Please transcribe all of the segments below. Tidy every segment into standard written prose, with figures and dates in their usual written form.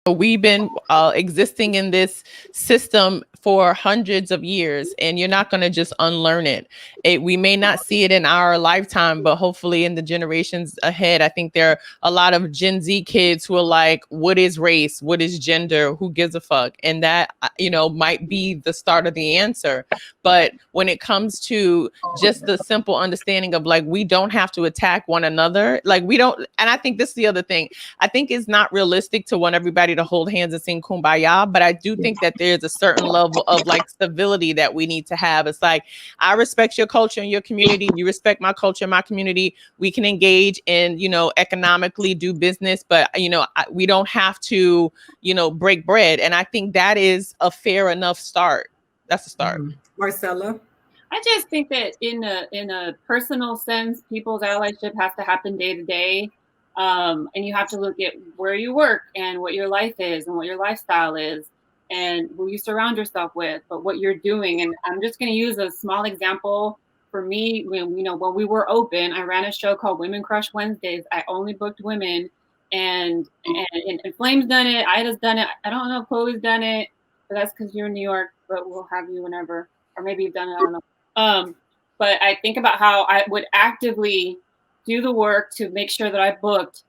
We've been existing in this system for hundreds of years, and you're not going to just unlearn it. We may not see it in our lifetime, but hopefully in the generations ahead. I think there are a lot of Gen Z kids who are like, what is race? What is gender? Who gives a fuck? And that, might be the start of the answer. But when it comes to just the simple understanding of like, we don't have to attack one another. Like, we don't. And I think this is the other thing. I think it's not realistic to want everybody to hold hands and sing kumbaya, but I do think that there's a certain level of like civility that we need to have. It's like, I respect your culture and your community. You respect my culture and my community. We can engage and, economically do business, but, we don't have to, break bread. And I think that is a fair enough start. That's a start. Marcella? I just think that in a personal sense, people's allyship has to happen day to day. And you have to look at where you work and what your life is and what your lifestyle is and who you surround yourself with, but what you're doing. And I'm just going to use a small example. For me, when we were open, I ran a show called Women Crush Wednesdays. I only booked women, and Flame's done it. Aida's done it. I don't know if Chloe's done it, but that's because you're in New York, but we'll have you whenever, or maybe you've done it. I don't know. But I think about how I would actively do the work to make sure that I booked,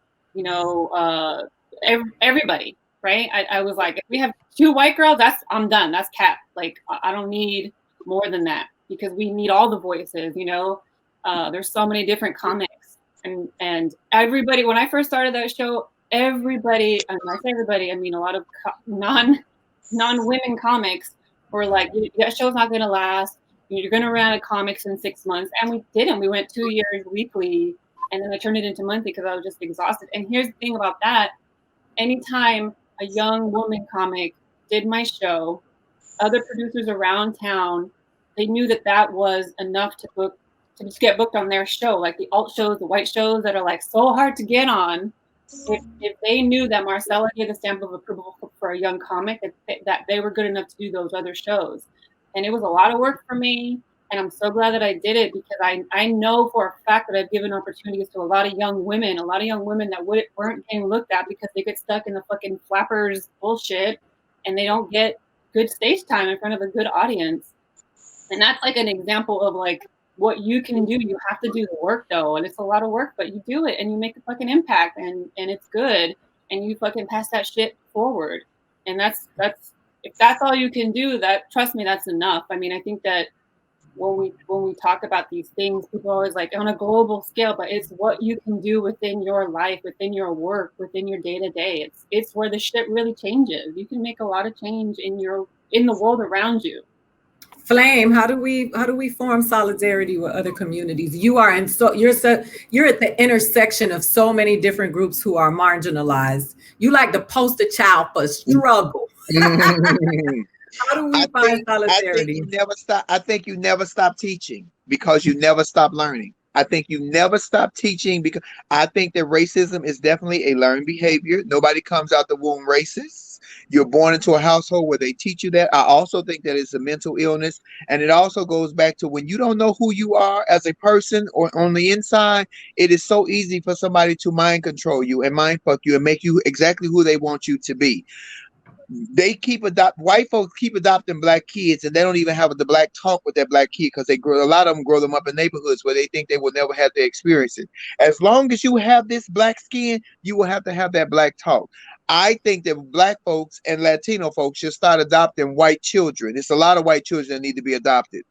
everybody, right? I was like, if we have 2 white girls, I'm done. That's cap. Like, I don't need more than that because we need all the voices, There's so many different comics and everybody, when I first started that show, everybody, and when I say everybody, I mean a lot of non-women comics were like, that show's not going to last. You're going to run out of comics in 6 months. And we didn't. We went 2 years weekly. And then I turned it into monthly because I was just exhausted. And here's the thing about that. Anytime a young woman comic did my show, other producers around town, they knew that was enough to just get booked on their show. Like the alt shows, the white shows that are like so hard to get on. If they knew that Marcella gave the stamp of approval for a young comic, that they were good enough to do those other shows. And it was a lot of work for me. And I'm so glad that I did it because I know for a fact that I've given opportunities to a lot of young women that weren't getting looked at because they get stuck in the fucking flappers bullshit and they don't get good stage time in front of a good audience. And that's like an example of like what you can do. You have to do the work though. And it's a lot of work, but you do it and you make a fucking impact and it's good. And you fucking pass that shit forward. And that's if that's all you can do, trust me, that's enough. I mean, I think that when we talk about these things, people are always like on a global scale, but it's what you can do within your life, within your work, within your day to day. It's where the shit really changes. You can make a lot of change in the world around you. Flame, how do we form solidarity with other communities? You're at the intersection of so many different groups who are marginalized. You like the poster child for struggle. How do we find solidarity? I think you never stop teaching because you never stop learning. I think you never stop teaching because I think that racism is definitely a learned behavior. Nobody comes out the womb racist. You're born into a household where they teach you that. I also think that it's a mental illness. And it also goes back to when you don't know who you are as a person or on the inside, it is so easy for somebody to mind control you and mind fuck you and make you exactly who they want you to be. White folks keep adopting black kids and they don't even have the black talk with their black kid because a lot of them grow them up in neighborhoods where they think they will never have to experience it. As long as you have this black skin, you will have to have that black talk. I think that black folks and Latino folks should start adopting white children. It's a lot of white children that need to be adopted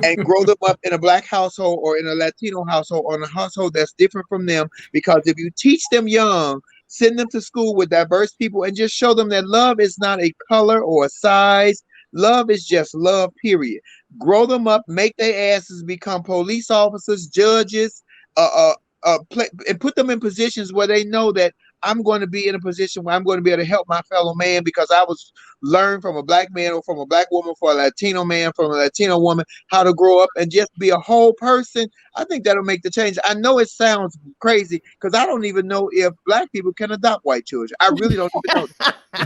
and grow them up in a black household or in a Latino household or in a household that's different from them. Because if you teach them young, send them to school with diverse people and just show them that love is not a color or a size. Love is just love, period. Grow them up, make their asses become police officers, judges, and put them in positions where they know that I'm going to be in a position where I'm going to be able to help my fellow man because I was learned from a black man or from a black woman, for a Latino man, from a Latino woman, how to grow up and just be a whole person. I think that'll make the change. I know it sounds crazy because I don't even know if black people can adopt white children. I really don't even know.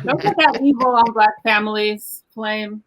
Don't put that evil on black families, Flame.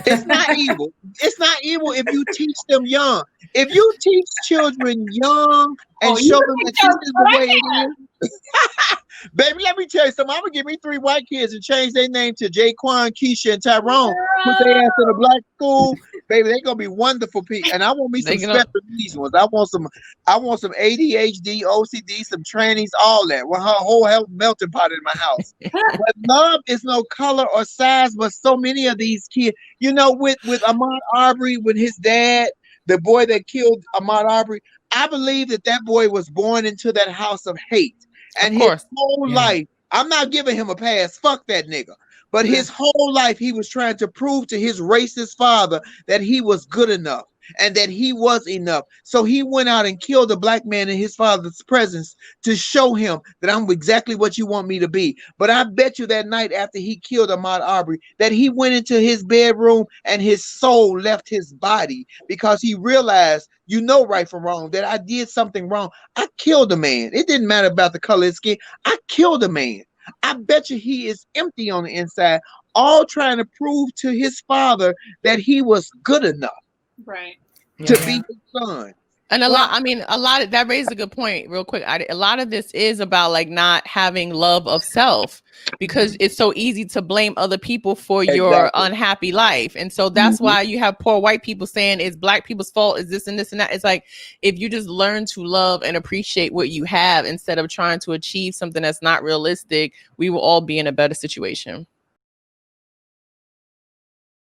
It's not evil. It's not evil if you teach them young. If you teach children young and show them that this is the way it is. Baby, let me tell you something. I'm gonna give me 3 white kids and change their name to Jaquan, Keisha, and Tyrone. Put their ass in a black school, baby. They're gonna be wonderful people. And I want me some special needs ones. I want some ADHD, OCD, some trannies, all that. Well, her whole health melting pot in my house. But love is no color or size. But so many of these kids, you know, with Ahmaud Arbery, with his dad, the boy that killed Ahmaud Arbery, I believe that boy was born into that house of hate. And his whole life, I'm not giving him a pass. Fuck that nigga. But his whole life, he was trying to prove to his racist father that he was good enough and that he was enough. So he went out and killed a black man in his father's presence to show him that I'm exactly what you want me to be. But I bet you that night after he killed Ahmaud Arbery, that he went into his bedroom and his soul left his body because he realized, you know, right from wrong, that I did something wrong. I killed a man. It didn't matter about the color of his skin. I killed a man. I bet you he is empty on the inside, all trying to prove to his father that he was good enough. Right. To be his son. And a lot of that raises a good point real quick. A lot of this is about like not having love of self, because it's so easy to blame other people for your unhappy life. And so that's why you have poor white people saying it's black people's fault, is this and this and that. It's like, if you just learn to love and appreciate what you have instead of trying to achieve something that's not realistic, we will all be in a better situation.